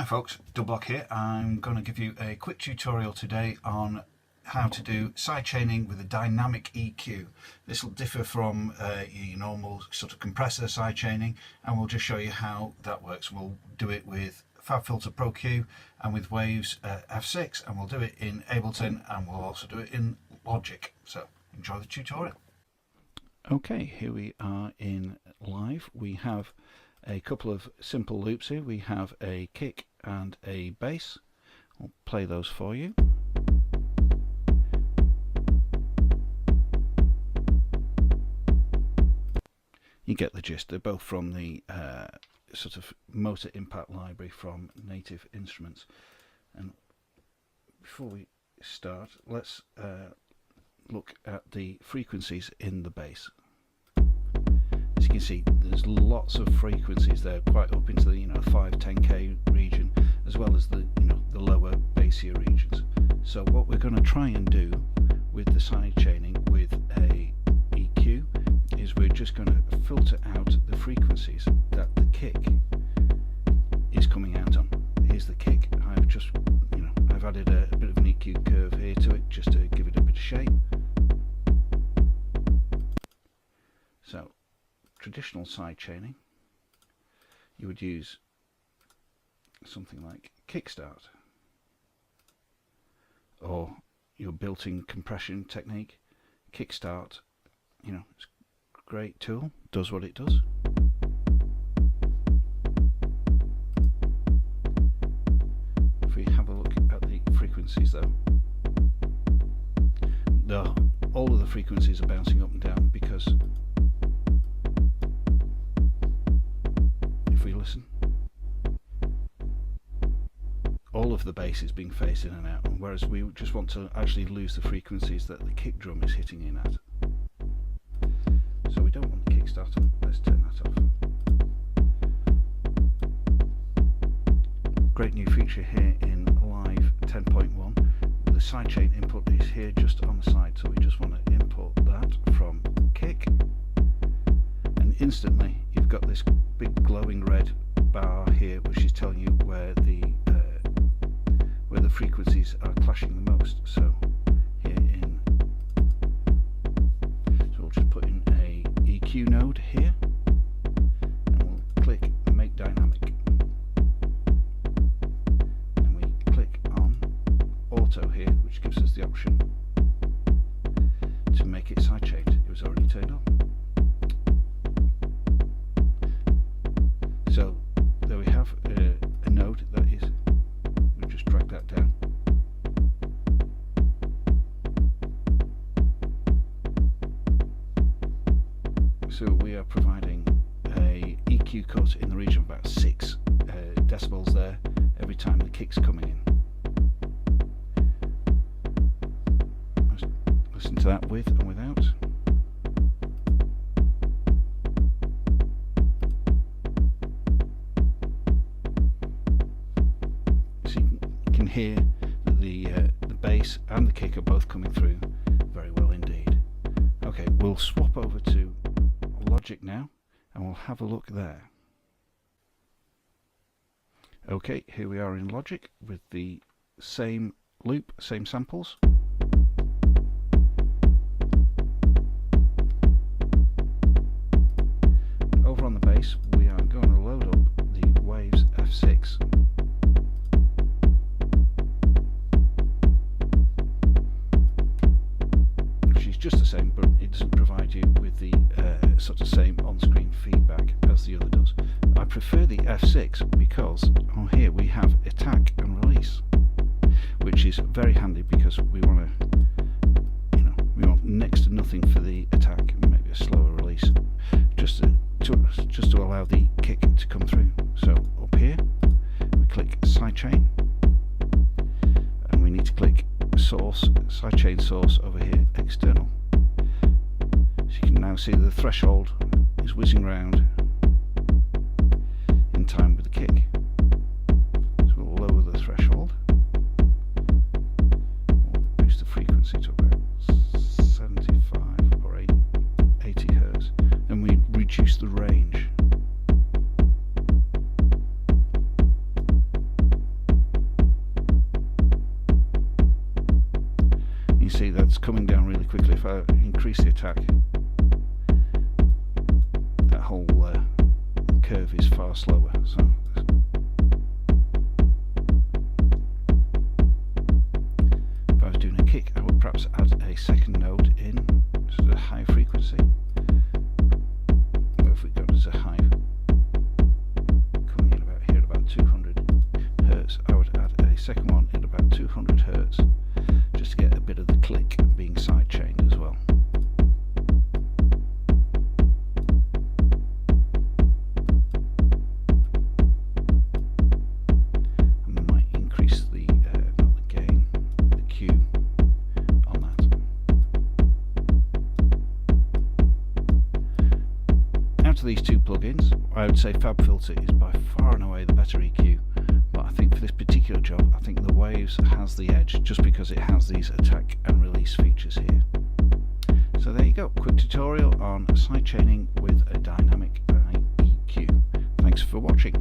Hi folks, Doubleblock here. I'm going to give you a quick tutorial today on how to do sidechaining with a dynamic EQ. This will differ from your normal sort of compressor sidechaining, and we'll just show you how that works. We'll do it with FabFilter Pro Q and with Waves F6, and we'll do it in Ableton, and we'll also do it in Logic. So enjoy the tutorial. Okay, here we are in live. We have a couple of simple loops here. We have a kick and a bass. I'll play those for you. You get the gist. They're both from the sort of motor impact library from Native Instruments. And before we start, let's look at the frequencies in the bass. As you can see, there's lots of frequencies there, quite up into the 5-10K region, as well as the the lower bassier regions. So what we're going to try and do with the sidechaining with a EQ is we're just going to filter out the frequencies that the kick is coming out on. Here's the kick. I've just I've added a bit of an EQ curve here to it just to give it a bit of shape. So traditional sidechaining, you would use something like kickstart or your built-in compression technique. Kickstart, it's a great tool, does what it does. If we have a look at the frequencies though, all of the frequencies are bouncing up and down because if we listen, all of the bass is being phased in and out, whereas we just want to actually lose the frequencies that the kick drum is hitting in at. So we don't want the kickstart on. Let's turn that off. Great new feature here in Live 10.1. The sidechain input is here just on the side, so we just want to import that from kick, and instantly you've got this big glowing red bar here which is telling you where the frequencies are clashing the most. So here so we'll just put in a EQ node here and we'll click make dynamic, and we click on auto here, which gives us the option to make it sidechained. It was already turned on. So there we have a node that is, we'll just drag that down. So we are providing a EQ cut in the region of about 6 decibels there every time the kick's coming in. Let's listen to that with and without. Hear that the bass and the kick are both coming through very well indeed. Okay, we'll swap over to Logic now and we'll have a look there. Okay, here we are in Logic with the same loop, same samples. Over on the bass we are going to load up the Waves F6. Just the same, but it doesn't provide you with the sort of same on-screen feedback as the other does. I prefer the F6 because on here we have attack and release, which is very handy because we want to, we want next to nothing for the attack and maybe a slower release, just to allow the kick to come through. So up here we click sidechain, and we need to click source, sidechain source over here, external. So you can now see the threshold is whizzing round in time with the kick. So we'll lower the threshold, we'll boost the frequency to about 75 or 80 Hertz, then we reduce the range. see that's coming down really quickly. If I increase the attack, that whole curve is far slower. So if I was doing a kick, I would perhaps add a second node in, sort of high frequency. What have we got as a high coming in about here at about 200 hertz? I would add a second one in about 200 hertz, just to get a bit of the click being sidechained as well. And I might increase the not the gain, the Q on that. Out of these two plugins, I would say FabFilter is by far and away the better EQ. But I think for this particular job, I think the Waves has the edge, just because it has these attack and release features here. So there you go, quick tutorial on sidechaining with a dynamic EQ. Thanks for watching.